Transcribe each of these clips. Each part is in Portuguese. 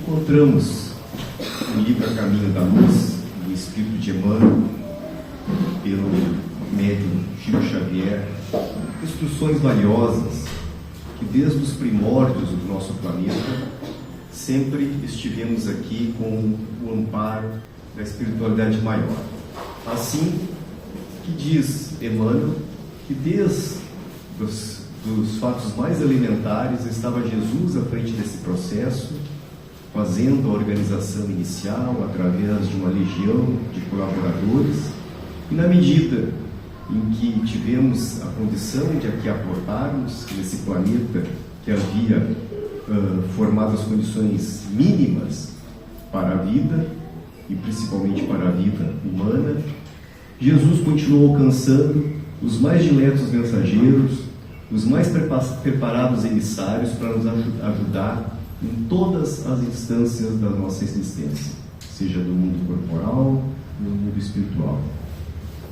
encontramos no livro A Caminho da Luz, do Espírito de Emmanuel, pelo médium Chico Xavier, instruções valiosas que desde os primórdios do nosso planeta sempre estivemos aqui com o amparo da espiritualidade maior. Assim que diz Emmanuel que desde dos fatos mais elementares estava Jesus à frente desse processo, fazendo a organização inicial através de uma legião de colaboradores, e na medida em que tivemos a condição de aqui aportarmos nesse planeta que havia formado as condições mínimas para a vida, e principalmente para a vida humana, Jesus continuou alcançando os mais diletos mensageiros, os mais preparados emissários para nos ajudar em todas as instâncias da nossa existência, seja do mundo corporal, do mundo espiritual,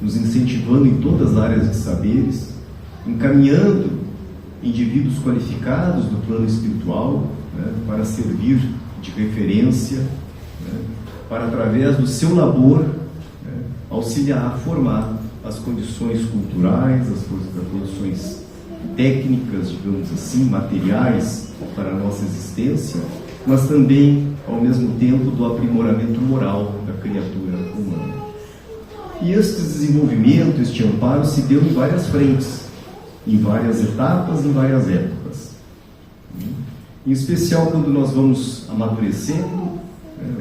nos incentivando em todas as áreas de saberes, encaminhando indivíduos qualificados do plano espiritual, né, para servir de referência, né, para, através do seu labor, né, auxiliar a formar as condições culturais, as condições técnicas, digamos assim, materiais para a nossa existência, mas também, ao mesmo tempo, do aprimoramento moral da criatura humana. E este desenvolvimento, este amparo, se deu em várias frentes, em várias etapas, em várias épocas. Em especial quando nós vamos amadurecendo,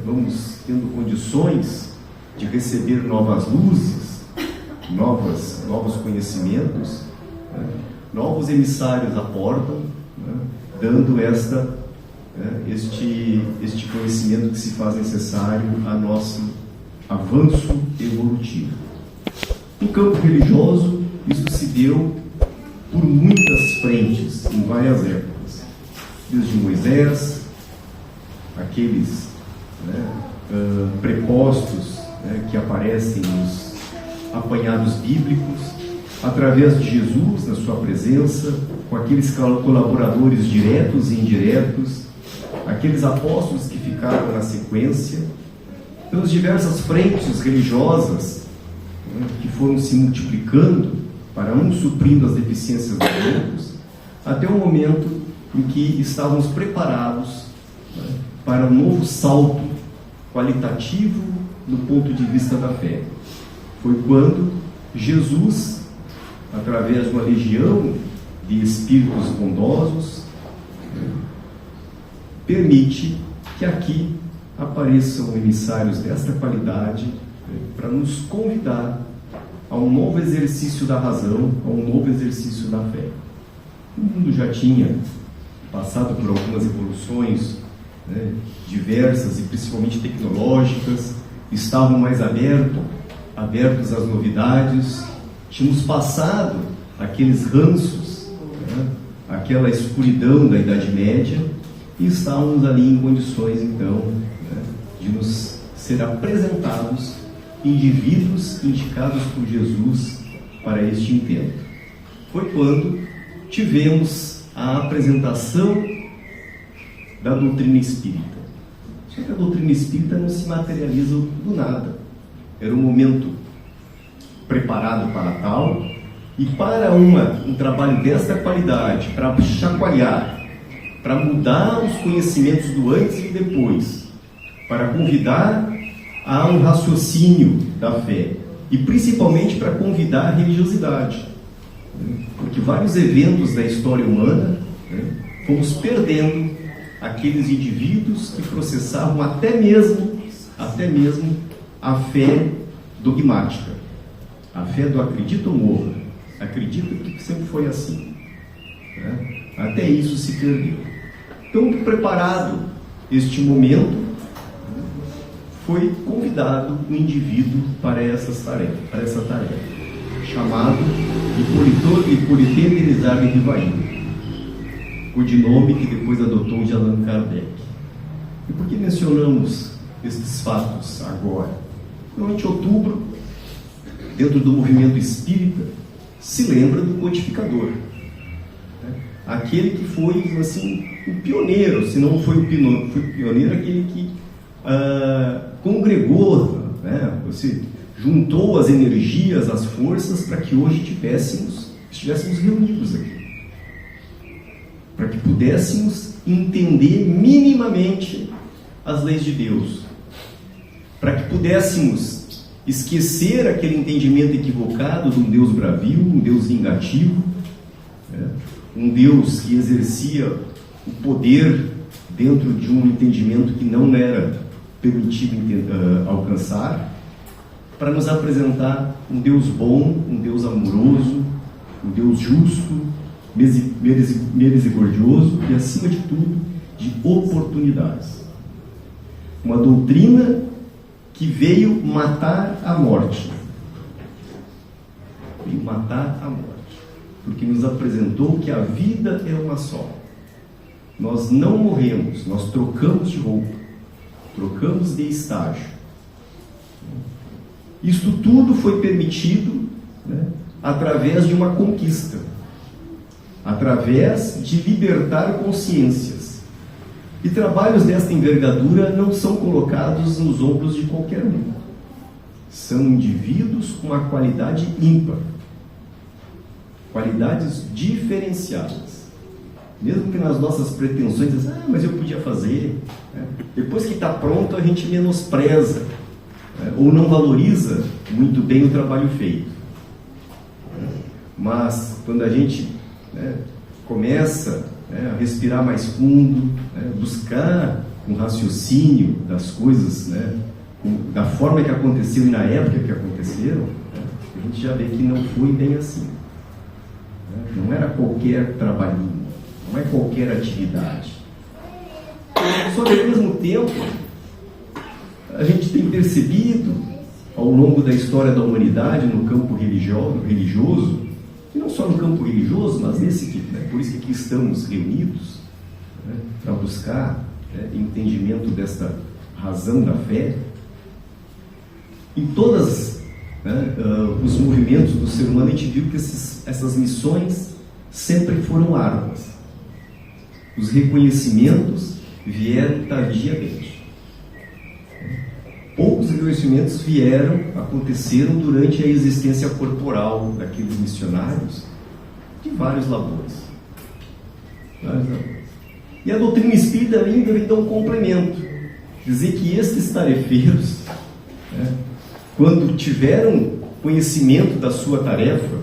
vamos tendo condições de receber novas luzes, novos conhecimentos, novos emissários aportam, dando este conhecimento que se faz necessário a nosso avanço evolutivo. No campo religioso, isso se deu por muitas frentes, em várias épocas. Desde Moisés, aqueles prepostos que aparecem nos apanhados bíblicos, através de Jesus, na sua presença, com aqueles colaboradores diretos e indiretos, aqueles apóstolos que ficaram na sequência, pelas diversas frentes religiosas, que foram se multiplicando, para uns suprindo as deficiências dos outros, até o momento em que estávamos preparados para um novo salto qualitativo do ponto de vista da fé. Foi quando Jesus, através de uma legião de espíritos bondosos, permite que aqui apareçam emissários desta qualidade para nos convidar a um novo exercício da razão, a um novo exercício da fé. O mundo já tinha passado por algumas evoluções diversas e principalmente tecnológicas, estavam mais abertos às novidades, tínhamos passado aqueles ranços, aquela escuridão da Idade Média, e estávamos ali em condições, então, de nos ser apresentados indivíduos indicados por Jesus para este intento. Foi quando tivemos a apresentação da doutrina espírita. Só que a doutrina espírita não se materializa do nada. Era um momento preparado para tal, e para um trabalho desta qualidade, para chacoalhar, para mudar os conhecimentos do antes e depois, para convidar a um raciocínio da fé, e principalmente para convidar a religiosidade, porque vários eventos da história humana, fomos perdendo aqueles indivíduos que processavam até mesmo a fé dogmática, a fé do acredito ou morra, acredito que sempre foi assim, até isso se perdeu. Então, preparado este momento, foi convidado o indivíduo para essa tarefa, chamado Hippolyte Elisard Rivail, codinome que depois adotou de Allan Kardec. E por que mencionamos estes fatos agora? Normalmente, em outubro, dentro do movimento espírita, se lembra do codificador. aquele que foi, assim, o pioneiro, se não foi o pioneiro, aquele que congregou, né? Você juntou as energias, as forças, para que hoje estivéssemos reunidos aqui, para que pudéssemos entender minimamente as leis de Deus, para que pudéssemos esquecer aquele entendimento equivocado de um Deus bravio, um Deus vingativo, né? Um Deus que exercia o poder dentro de um entendimento que não era permitido alcançar, para nos apresentar um Deus bom, um Deus amoroso, um Deus justo, misericordioso e, acima de tudo, de oportunidades. Uma doutrina que veio matar a morte. Veio matar a morte. Porque nos apresentou que a vida é uma só. Nós não morremos, nós trocamos de roupa, trocamos de estágio. Isto tudo foi permitido, né, através de uma conquista, através de libertar consciências. E trabalhos desta envergadura não são colocados nos ombros de qualquer um. São indivíduos com uma qualidade ímpar, qualidades diferenciadas. Mesmo que nas nossas pretensões, mas eu podia fazer, né? Depois que está pronto, a gente menospreza, né? Ou não valoriza muito bem o trabalho feito. Mas quando a gente, né, começa, né, a respirar mais fundo, né, buscar um raciocínio das coisas, né, da forma que aconteceu e na época que aconteceram, né, a gente já vê que não foi bem assim. Não era qualquer trabalhinho, não é qualquer atividade. Só que, ao mesmo tempo, a gente tem percebido, ao longo da história da humanidade, no campo religioso, e não só no campo religioso, mas nesse aqui, né, por isso que aqui estamos reunidos, né, para buscar, né, entendimento desta razão da fé, em todas, né, os movimentos do ser humano, a gente viu que essas missões sempre foram árduas. Os reconhecimentos vieram tardiamente. Poucos reconhecimentos aconteceram durante a existência corporal daqueles missionários de vários labores. E a doutrina espírita ainda vem dar um complemento, dizer que estes tarefeiros, né, quando tiveram conhecimento da sua tarefa,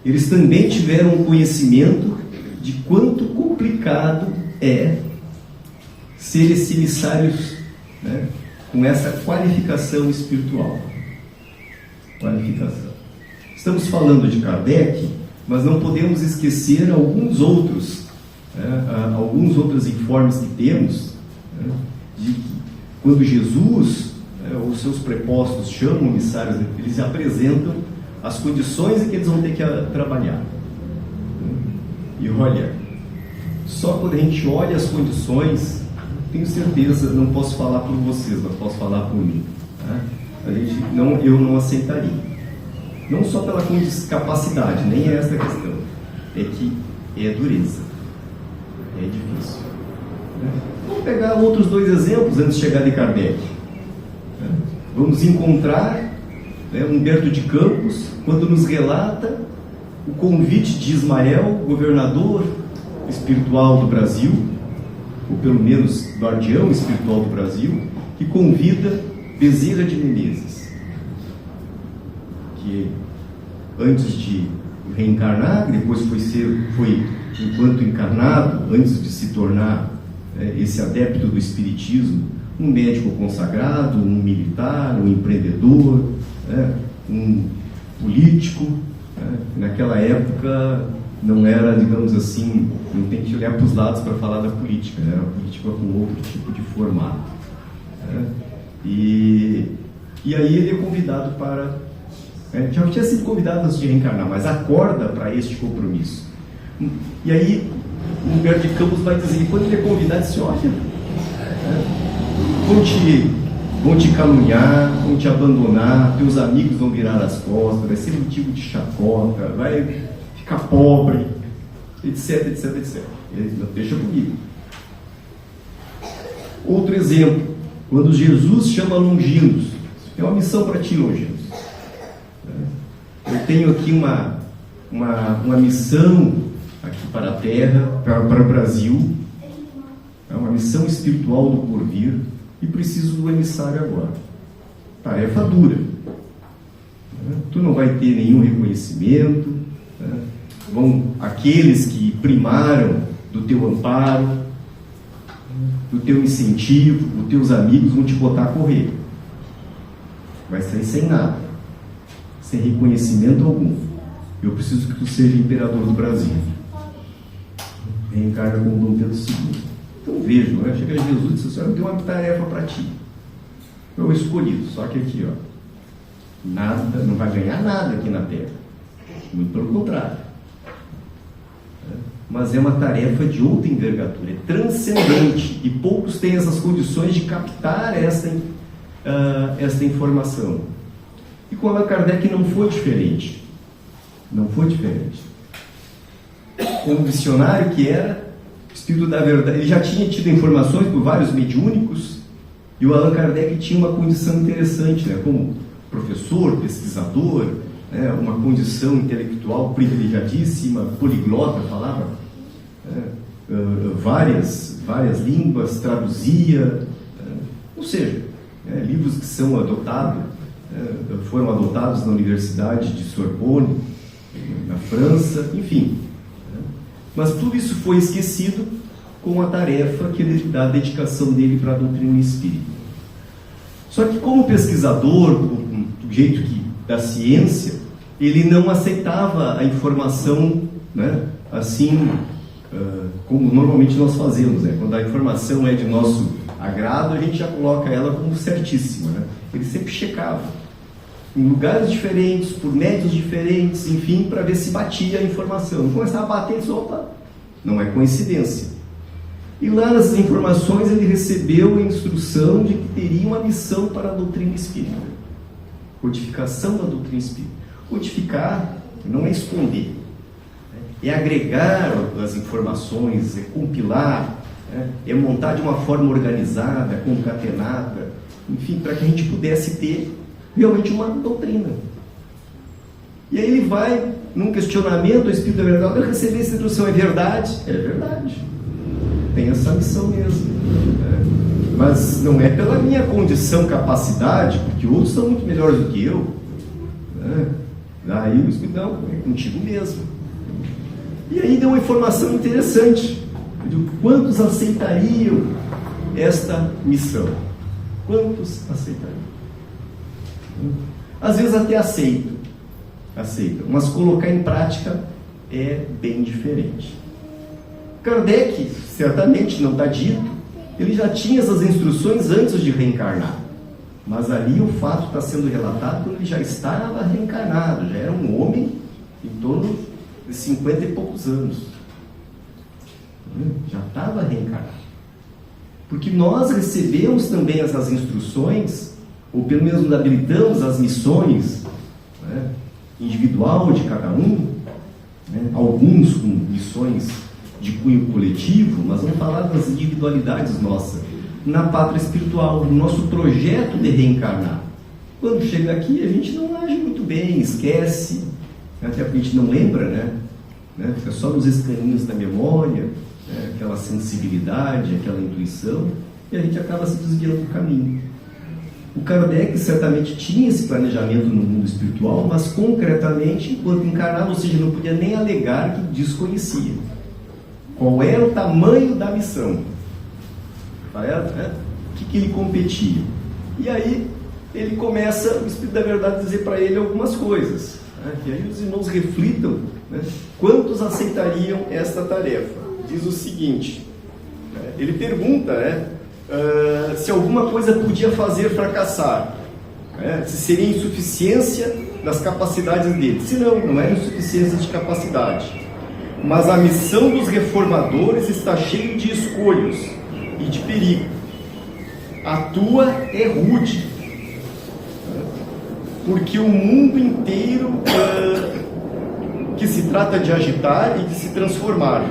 eles também tiveram conhecimento de quanto complicado é ser esses emissários, né, com essa qualificação espiritual. Qualificação. Estamos falando de Kardec, mas não podemos esquecer alguns outros informes que temos, né, de que quando Jesus, os seus prepostos chamam emissários, eles apresentam as condições em que eles vão ter que trabalhar. E olha, só quando a gente olha as condições, tenho certeza, não posso falar por vocês, mas posso falar por mim, tá? Eu não aceitaria. Não só pela capacidade, nem é essa a questão. É que é dureza. É difícil. Vamos pegar outros dois exemplos antes de chegar de Kardec. Vamos encontrar, né, Humberto de Campos, quando nos relata o convite de Ismael, governador espiritual do Brasil, ou pelo menos guardião espiritual do Brasil, que convida Bezerra de Menezes, que antes de reencarnar, depois foi enquanto encarnado, antes de se tornar esse adepto do espiritismo, um médico consagrado, um militar, um empreendedor, um político. Naquela época não era, digamos assim, não tem que olhar para os lados para falar da política, era uma política com outro tipo de formato. E aí ele é convidado para... já tinha sido convidado antes de reencarnar, mas acorda para este compromisso. E aí o Humberto de Campos vai dizer, quando ele é convidado, disse, olha, vão te caluniar, vão te abandonar, teus amigos vão virar as costas, vai ser motivo de chacota, vai ficar pobre, etc, etc, etc. Ele não deixa comigo. Outro exemplo, quando Jesus chama Longinos, tem uma missão para ti, Longinos. Eu tenho aqui uma missão aqui para a Terra, para o Brasil, é uma missão espiritual do porvir, e preciso do emissário agora. Tarefa dura. Tu não vai ter nenhum reconhecimento, vão aqueles que primaram do teu amparo, do teu incentivo, os teus amigos vão te botar a correr. Vai sair sem nada, sem reconhecimento algum. Eu preciso que tu seja imperador do Brasil. Reencarna como Dom Pedro II. Então vejo, né? Chega Jesus e diz assim: eu tenho uma tarefa para ti. Eu escolhido, só que aqui, ó, nada, não vai ganhar nada aqui na Terra. Muito pelo contrário. Mas é uma tarefa de outra envergadura, é transcendente, e poucos têm essas condições de captar esta informação. E com Allan Kardec não foi diferente. Não foi diferente. Como missionário que era, Espírito da Verdade, ele já tinha tido informações por vários mediúnicos, e o Allan Kardec tinha uma condição interessante, né, como professor, pesquisador, né, uma condição intelectual privilegiadíssima, poliglota, falava várias línguas, traduzia, ou seja, livros que são adotados, foram adotados na Universidade de Sorbonne, na França, enfim. Mas tudo isso foi esquecido com a tarefa da dedicação dele para a doutrina espírita. Só que como pesquisador, do jeito da ciência, ele não aceitava a informação, né, assim, como normalmente nós fazemos, né? Quando a informação é de nosso agrado, a gente já coloca ela como certíssima, né? Ele sempre checava em lugares diferentes, por médios diferentes, enfim, para ver se batia a informação. Não começava a bater e disse: opa, não é coincidência. E lá nas informações ele recebeu a instrução de que teria uma missão para a doutrina espírita. Codificação da doutrina espírita. Codificar não é esconder, é agregar as informações, é compilar, é montar de uma forma organizada, concatenada, enfim, para que a gente pudesse ter realmente uma doutrina. E aí ele vai, num questionamento ao Espírito da Verdade: eu recebi essa instrução, é verdade? É verdade. Tem essa missão mesmo. Mas não é pela minha condição, capacidade, porque outros são muito melhores do que eu. Daí o Espírito: não, é contigo mesmo. E aí deu uma informação interessante. De quantos aceitariam esta missão? Quantos aceitariam? Às vezes até aceitam, mas colocar em prática é bem diferente. Kardec, certamente, não está dito, ele já tinha essas instruções antes de reencarnar, mas ali o fato está sendo relatado quando ele já estava reencarnado, já era um homem em torno de 50 e poucos anos, já estava reencarnado, porque nós recebemos também essas instruções, ou pelo menos habilitamos as missões, né, individual de cada um, né, alguns com missões de cunho coletivo, mas vamos falar das individualidades nossas, na pátria espiritual, no nosso projeto de reencarnar. Quando chega aqui, a gente não age muito bem, esquece, até porque a gente não lembra, né? Fica só nos escaninhos da memória, né? Aquela sensibilidade, aquela intuição, e a gente acaba se desviando do caminho. O Kardec certamente tinha esse planejamento no mundo espiritual, mas concretamente, enquanto encarnava, ou seja, não podia nem alegar que desconhecia qual era o tamanho da missão, o que lhe competia. E aí ele começa, o Espírito da Verdade, a dizer para ele algumas coisas, e aí os irmãos reflitam, né, quantos aceitariam esta tarefa. Diz o seguinte, ele pergunta, se alguma coisa podia fazer fracassar, se seria insuficiência das capacidades dele. Se não, não é insuficiência de capacidade, mas a missão dos reformadores está cheia de escolhos e de perigo. A tua é rude, porque o mundo inteiro que se trata de agitar e de se transformar.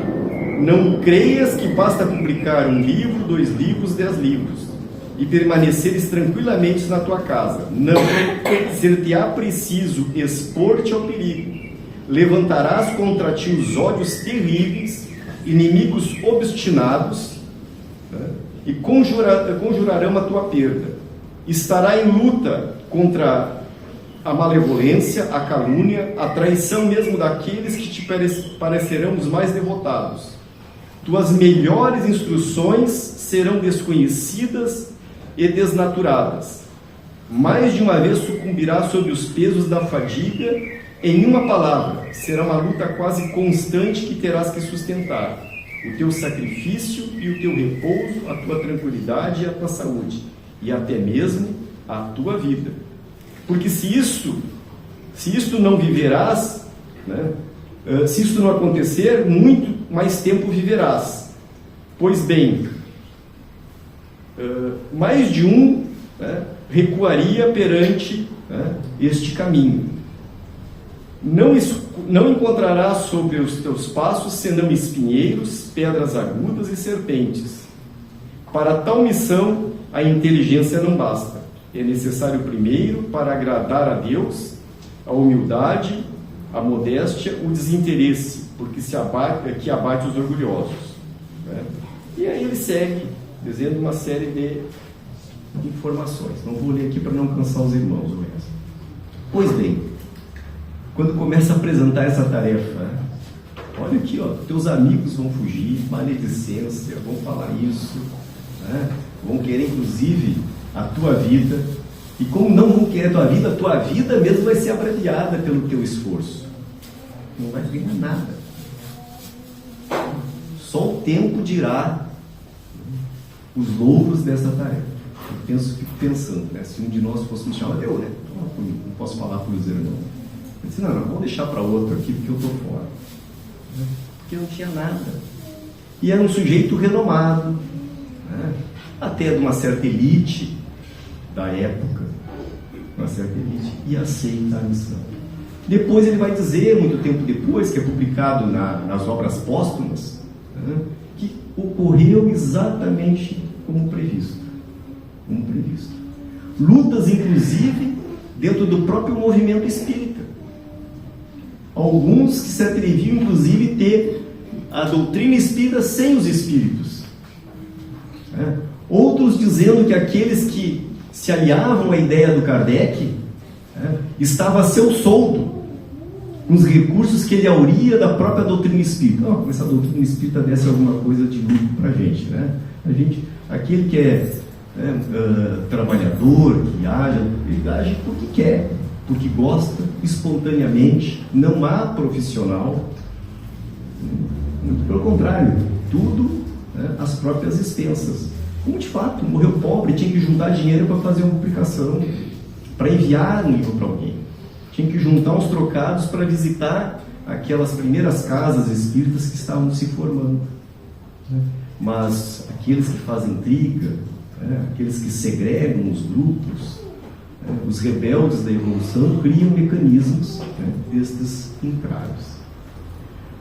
Não creias que basta publicar 1 livro, 2 livros, 10 livros, e permaneceres tranquilamente na tua casa. Não, ser-te-á preciso expor-te ao perigo. Levantarás contra ti os ódios terríveis, inimigos obstinados, né? E conjurarão a tua perda. Estará em luta contra a malevolência, a calúnia, a traição mesmo daqueles que te parecerão os mais devotados. Tuas melhores instruções serão desconhecidas e desnaturadas. Mais de uma vez sucumbirás sob os pesos da fadiga. Em uma palavra, será uma luta quase constante que terás que sustentar. O teu sacrifício e o teu repouso, a tua tranquilidade e a tua saúde, e até mesmo a tua vida. Porque se isto não viverás, né, se isto não acontecer, muito mais tempo viverás. Pois bem, mais de um, né, recuaria perante, né, este caminho. Não encontrarás sobre os teus passos senão espinheiros, pedras agudas e serpentes. Para tal missão, a inteligência não basta. É necessário primeiro, para agradar a Deus, a humildade, a modéstia, o desinteresse, porque que abate os orgulhosos. Né? E aí ele segue, dizendo uma série de informações. Não vou ler aqui para não cansar os irmãos. O resto. Pois bem, quando começa a apresentar essa tarefa, olha aqui, ó, teus amigos vão fugir, maledicência, vão falar isso, né? Vão querer inclusive a tua vida, e como não vão querer a tua vida mesmo vai ser abreviada pelo teu esforço, não vai ganhar nada, só o tempo dirá os louros dessa tarefa. Fico pensando, né? Se um de nós fosse me chamar, eu, né? Não posso falar para os irmãos. Eu disse, não, vou deixar para outro aqui porque eu estou fora. Porque não tinha nada. E era um sujeito renomado, né? Até de uma certa elite da época, uma certa elite, e aceita a missão. Depois ele vai dizer, muito tempo depois, que é publicado nas obras póstumas, né, que ocorreu exatamente como previsto. Lutas, inclusive, dentro do próprio movimento espírita. Alguns que se atreviam, inclusive, a ter a doutrina espírita sem os espíritos. Outros dizendo que aqueles que se aliavam à ideia do Kardec estava a seu soldo, com os recursos que ele auria da própria doutrina espírita. Como essa doutrina espírita desse alguma coisa de lucro para a gente, né? Aquele que é trabalhador, que ele age porque quer, porque gosta, espontaneamente, não há profissional, muito pelo contrário, tudo, né, às próprias expensas. Como de fato, morreu pobre, tinha que juntar dinheiro para fazer uma publicação, para enviar um livro para alguém, tinha que juntar uns trocados para visitar aquelas primeiras casas espíritas que estavam se formando. Mas aqueles que fazem intriga, aqueles que segregam os grupos, os rebeldes da evolução criam mecanismos destes entraves.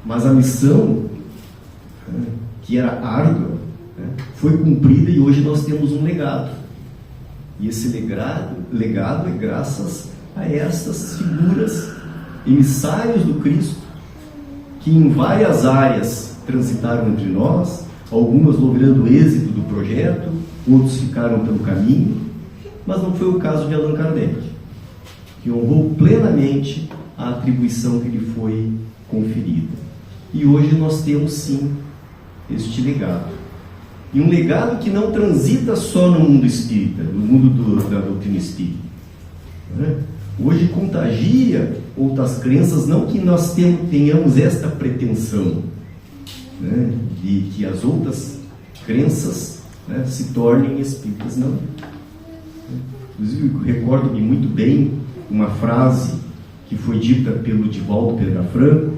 Mas a missão, que era árdua, foi cumprida e hoje nós temos um legado. E esse legado é graças a essas figuras, emissários do Cristo, que em várias áreas transitaram entre nós, algumas logrando o êxito do projeto, outros ficaram pelo caminho, mas não foi o caso de Allan Kardec, que honrou plenamente a atribuição que lhe foi conferida. E hoje nós temos sim este legado. E um legado que não transita só no mundo espírita, no mundo da doutrina espírita. Hoje contagia outras crenças, não que nós tenhamos esta pretensão, de que as outras crenças se tornem espíritas, não. Inclusive, recordo-me muito bem uma frase que foi dita pelo Divaldo Pereira Franco,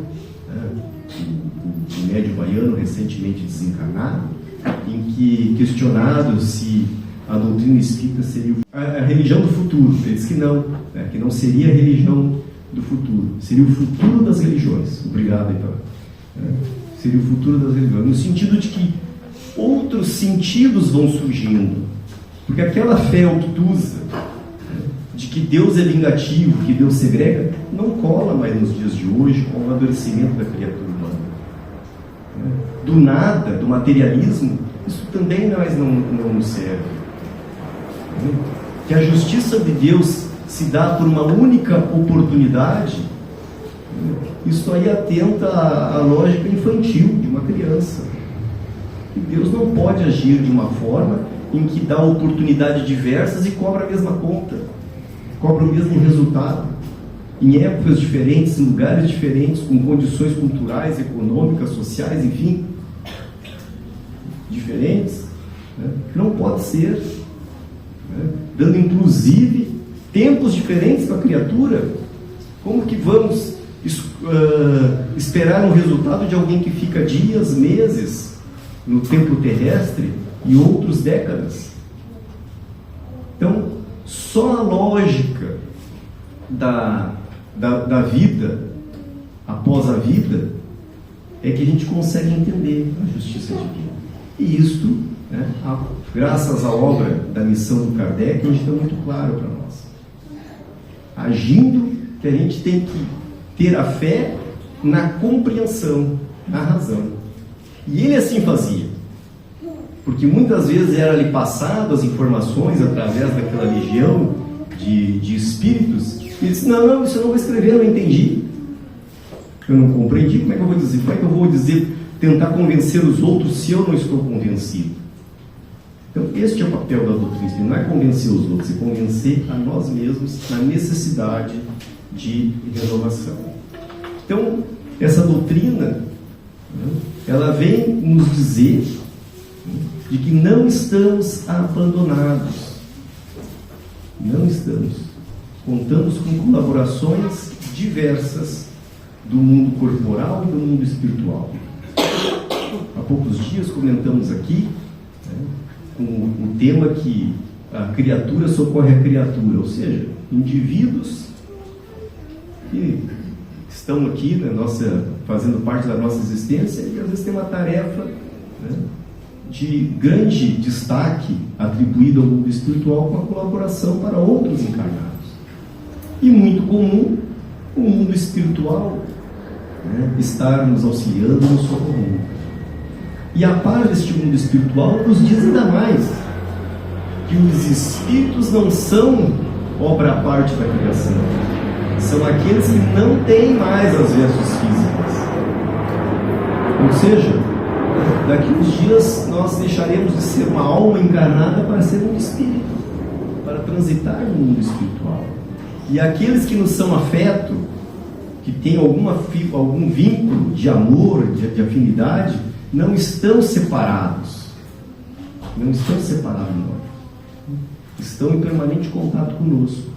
o médium baiano recentemente desencarnado, em que, questionado se a doutrina espírita seria a religião do futuro, ele disse que não seria a religião do futuro. Seria o futuro das religiões. Obrigado, então. Seria o futuro das religiões. No sentido de que outros sentidos vão surgindo. Porque aquela fé obtusa de que Deus é vingativo, que Deus segrega, não cola mais nos dias de hoje com o amadurecimento da criatura humana. Do nada, do materialismo, isso também não nos serve. Que a justiça de Deus se dá por uma única oportunidade, isso aí atenta à lógica infantil de uma criança. E Deus não pode agir de uma forma em que dá oportunidades diversas e cobra a mesma conta, cobra o mesmo resultado, em épocas diferentes, em lugares diferentes, com condições culturais, econômicas, sociais, enfim, diferentes. Não pode ser, dando inclusive tempos diferentes para a criatura. Como que vamos esperar um resultado de alguém que fica dias, meses no tempo terrestre e outros décadas? Então, só a lógica da vida após a vida é que a gente consegue entender a justiça divina. E isto, graças à obra da missão do Kardec, hoje está muito claro para nós. Agindo, que a gente tem que ter a fé na compreensão, na razão. E ele assim fazia. Porque muitas vezes era-lhe passado as informações através daquela legião de espíritos. E ele disse, não, isso eu não vou escrever, eu não entendi. Eu não compreendi, como é que eu vou dizer? Como é que eu vou dizer, tentar convencer os outros se eu não estou convencido? Então, este é o papel da doutrina espírita, não é convencer os outros, é convencer a nós mesmos na necessidade de renovação. Então, essa doutrina, ela vem nos dizer de que não estamos abandonados. Não estamos. Contamos com colaborações diversas do mundo corporal e do mundo espiritual. Há poucos dias comentamos aqui com o tema que a criatura socorre a criatura, ou seja, indivíduos que estão aqui fazendo parte da nossa existência e às vezes tem uma tarefa de grande destaque atribuído ao mundo espiritual com a colaboração para outros encarnados. E muito comum o mundo espiritual estar nos auxiliando, nos socorrendo. E a par deste mundo espiritual nos diz ainda mais que os espíritos não são obra à parte da criação, são aqueles que não têm mais as vestes físicas. Ou seja, daqui uns dias nós deixaremos de ser uma alma encarnada para ser um espírito, para transitar no mundo espiritual. E aqueles que nos são afeto, que têm algum vínculo de amor, de afinidade, não estão separados. Não estão separados de nós. Estão em permanente contato conosco.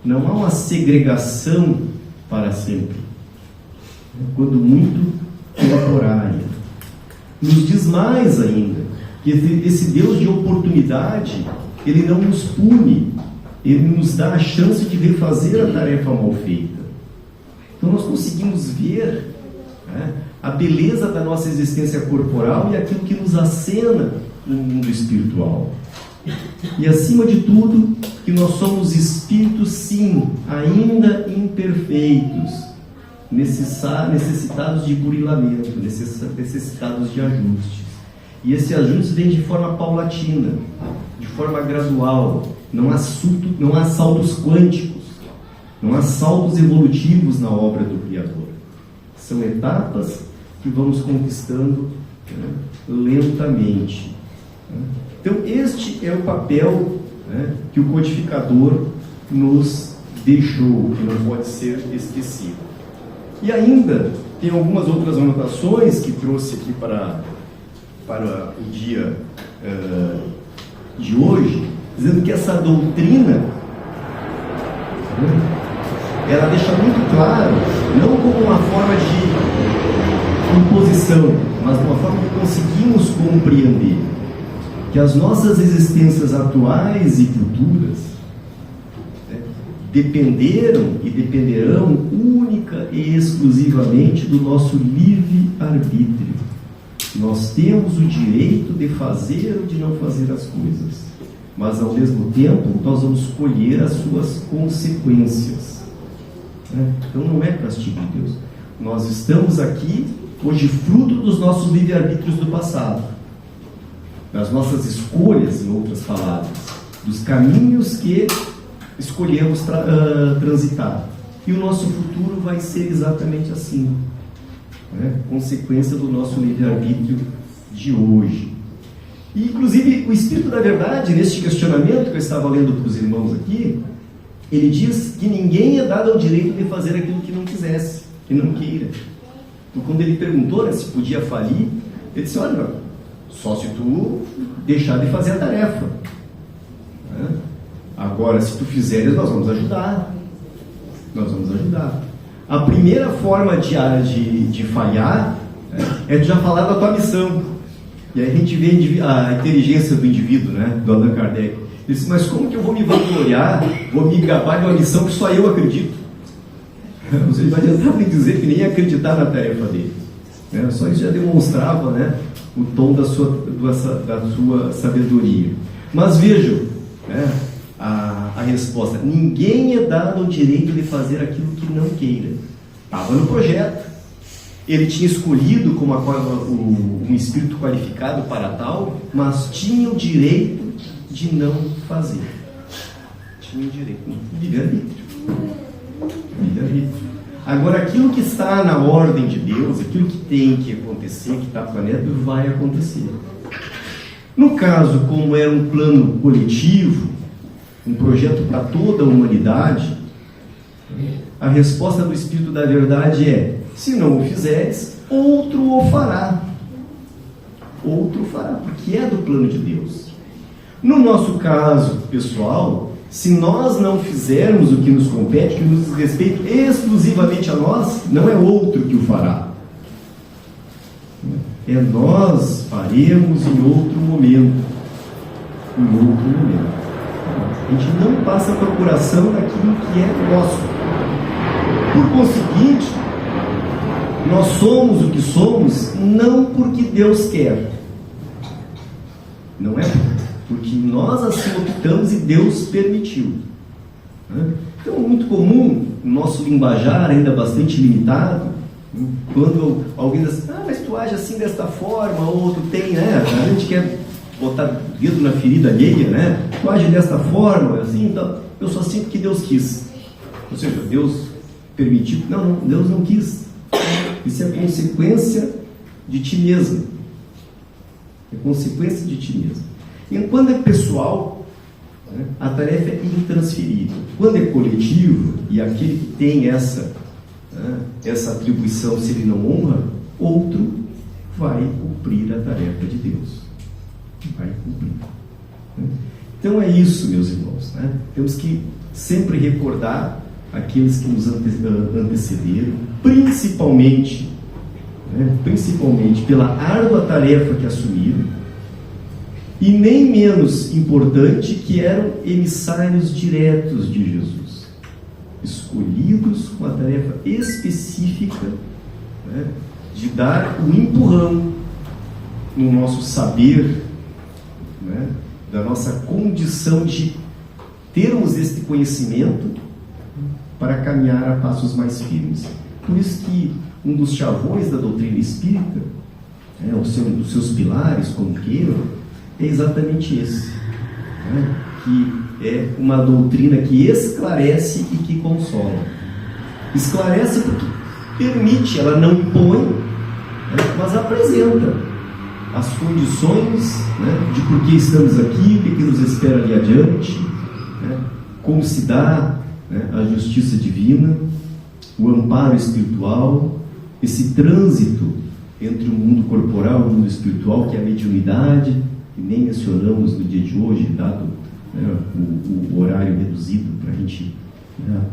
Não há uma segregação para sempre. Quando muito, temporária. Nos diz mais ainda, que esse Deus de oportunidade, Ele não nos pune, Ele nos dá a chance de refazer a tarefa mal feita. Então nós conseguimos ver a beleza da nossa existência corporal e aquilo que nos acena no mundo espiritual. E acima de tudo, que nós somos espíritos, sim, ainda imperfeitos, necessitados de burilamento, necessitados de ajustes. E esse ajuste vem de forma paulatina, de forma gradual. Não há saltos quânticos, não há saltos evolutivos na obra do Criador. São etapas que vamos conquistando lentamente. Então, este é o papel que o codificador nos deixou, que não pode ser esquecido. E ainda tem algumas outras anotações que trouxe aqui para o dia de hoje, dizendo que essa doutrina ela deixa muito claro, não como uma forma de imposição, mas de uma forma que conseguimos compreender que as nossas existências atuais e futuras dependeram e dependerão única e exclusivamente do nosso livre-arbítrio. Nós temos o direito de fazer ou de não fazer as coisas, mas ao mesmo tempo nós vamos colher as suas consequências. Então não é castigo de Deus. Nós estamos aqui hoje fruto dos nossos livre-arbítrios do passado, das nossas escolhas, em outras palavras, dos caminhos que escolhemos transitar. E o nosso futuro vai ser exatamente assim, consequência do nosso livre-arbítrio de hoje. E, inclusive, o Espírito da Verdade, neste questionamento que eu estava lendo para os irmãos aqui, ele diz que ninguém é dado ao direito de fazer aquilo que não quisesse, que não queira. Então, quando ele perguntou se podia falir, ele disse: olha, só se tu deixar de fazer a tarefa. Agora, se tu fizeres, nós vamos ajudar. Nós vamos ajudar. A primeira forma de falhar é de já falar da tua missão. E aí a gente vê a inteligência do indivíduo, do Allan Kardec. Ele disse: mas como que eu vou me vangloriar, vou me gabar de uma missão que só eu acredito? Você não adiantava nem dizer que nem ia acreditar na tarefa dele. Só isso já demonstrava o tom da sua sabedoria. Mas vejam, a resposta: ninguém é dado o direito de fazer aquilo que não queira. Estava no projeto. Ele tinha escolhido como um espírito qualificado para tal, mas tinha o direito de não fazer. Tinha o direito. Livre-arbítrio. Livre-arbítrio. Agora, aquilo que está na ordem de Deus, aquilo que tem que acontecer, que está planeado, vai acontecer. No caso, como era um plano coletivo, um projeto para toda a humanidade, a resposta do Espírito da Verdade é: se não o fizeres, outro o fará. Outro o fará, porque é do plano de Deus. No nosso caso pessoal, se nós não fizermos o que nos compete, que nos diz respeito exclusivamente a nós, não é outro que o fará. É nós faremos em outro momento. Em outro momento. A gente não passa a procuração daquilo que é nosso. Por conseguinte, nós somos o que somos não porque Deus quer. Não é porque nós assim optamos e Deus permitiu. Então é muito comum, no nosso linguajar ainda bastante limitado, quando alguém diz: mas tu age assim desta forma, ou tu tem, a gente quer botar dedo na ferida alheia, tu age desta forma, assim, então, eu sou assim porque Deus quis. Ou seja, Deus permitiu. Não, Deus não quis. Isso é consequência de ti mesmo. É consequência de ti mesmo. E quando é pessoal, a tarefa é intransferível. Quando é coletivo, e aquele que tem essa atribuição, se ele não honra, outro vai cumprir a tarefa de Deus. Vai cumprir. Então é isso, meus irmãos. Temos que sempre recordar aqueles que nos antecederam, principalmente pela árdua tarefa que assumiram, e nem menos importante, que eram emissários diretos de Jesus, escolhidos com a tarefa específica de dar um empurrão no nosso saber, da nossa condição de termos este conhecimento para caminhar a passos mais firmes. Por isso que um dos chavões da doutrina espírita, um dos seus pilares, como queiram, é exatamente esse, que é uma doutrina que esclarece e que consola. Esclarece porque permite, ela não impõe, mas apresenta as condições de por que estamos aqui, o que nos espera ali adiante, como se dá a justiça divina, o amparo espiritual, esse trânsito entre o mundo corporal e o mundo espiritual, que é a mediunidade, que nem mencionamos no dia de hoje, dado o horário reduzido para a gente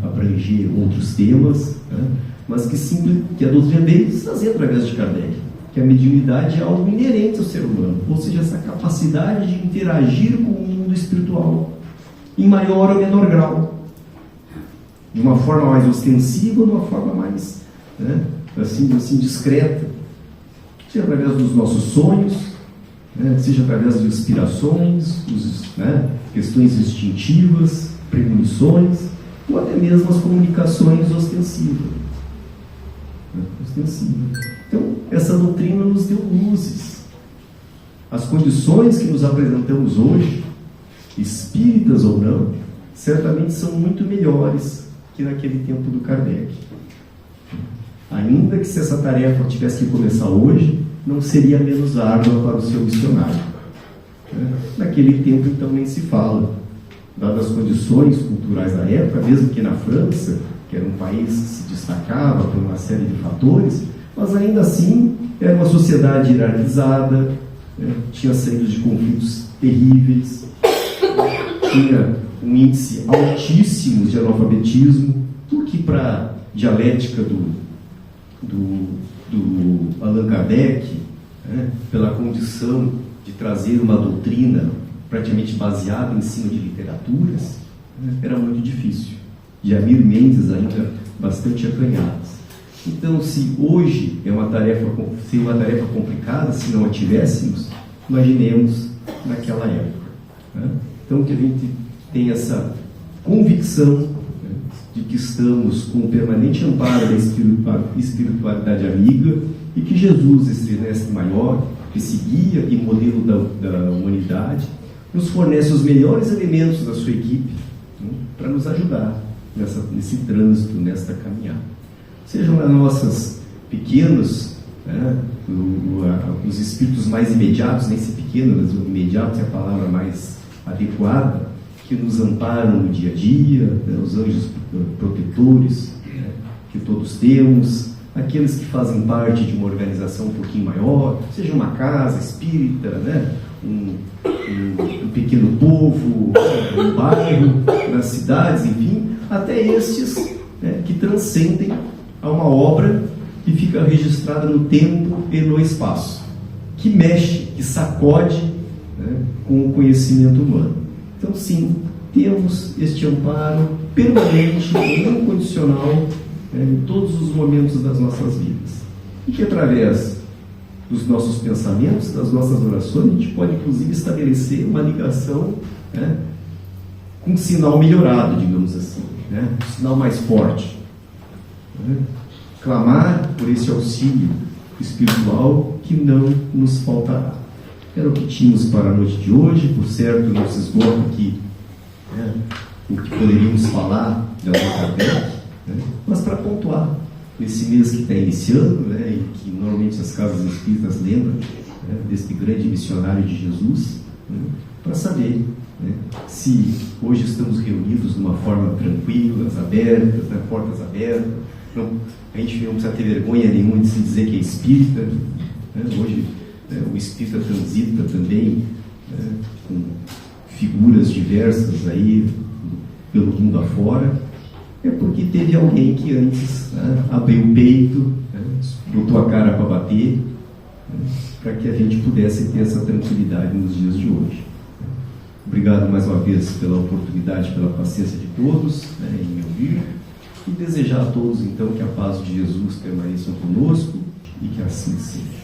abranger outros temas, mas que a doutrina dele trazia através de Kardec, que a mediunidade é algo inerente ao ser humano, ou seja, essa capacidade de interagir com o mundo espiritual, em maior ou menor grau. de uma forma mais ostensiva ou de uma forma mais, né, assim, discreta. Seja através dos nossos sonhos, né, seja através de inspirações, questões instintivas, premonições, ou até mesmo as comunicações ostensivas. Então, essa doutrina nos deu luzes. As condições que nos apresentamos hoje, espíritas ou não, certamente são muito melhores que naquele tempo do Kardec. Ainda que se essa tarefa tivesse que começar hoje, não seria menos árdua para o seu missionário. Naquele tempo, então, nem se fala. Dadas as condições culturais da época, mesmo que na França, que era um país que se destacava por uma série de fatores, mas ainda assim era uma sociedade hierarquizada, tinha saído de conflitos terríveis, tinha um índice altíssimo de analfabetismo, o que para a dialética do Allan Kardec, pela condição de trazer uma doutrina praticamente baseada em cima de literaturas, era muito difícil. De Amir Mendes ainda bastante acanhadas. Então, se hoje seria uma tarefa complicada, se não a tivéssemos, imaginemos naquela época. Então, que a gente tem essa convicção de que estamos com o permanente amparo da espiritualidade amiga e que Jesus, esse mestre maior, esse guia e modelo da humanidade, nos fornece os melhores elementos da sua equipe para nos ajudar nesse trânsito, nesta caminhada. Sejam as nossas pequenos, os espíritos mais imediatos, nem se pequenos, mas imediatos é a palavra mais adequada, que nos amparam no dia a dia, os anjos protetores que todos temos, aqueles que fazem parte de uma organização um pouquinho maior, seja uma casa espírita, um pequeno povo, um bairro, nas cidades, enfim, até estes que transcendem a uma obra que fica registrada no tempo e no espaço, que mexe, que sacode com o conhecimento humano. Então, sim, temos este amparo permanente e incondicional em todos os momentos das nossas vidas. E que através dos nossos pensamentos, das nossas orações, a gente pode inclusive estabelecer uma ligação com um sinal melhorado, digamos assim, um sinal mais forte. Clamar por esse auxílio espiritual que não nos faltará. Era o que tínhamos para a noite de hoje. Por certo, não se esgota aqui o que poderíamos falar de Allan Kardec, mas para pontuar, nesse mês que está iniciando, e que normalmente as casas espíritas lembram deste grande missionário de Jesus, para saber se hoje estamos reunidos de uma forma tranquila, abertas, portas abertas. A gente não precisa ter vergonha nenhuma de se dizer que é espírita. Hoje o espírita transita também com figuras diversas aí pelo mundo afora. É porque teve alguém que antes abriu o peito, botou a cara para bater, para que a gente pudesse ter essa tranquilidade nos dias de hoje. Obrigado mais uma vez pela oportunidade, pela paciência de todos em me ouvir, e desejar a todos então que a paz de Jesus permaneça conosco e que assim seja.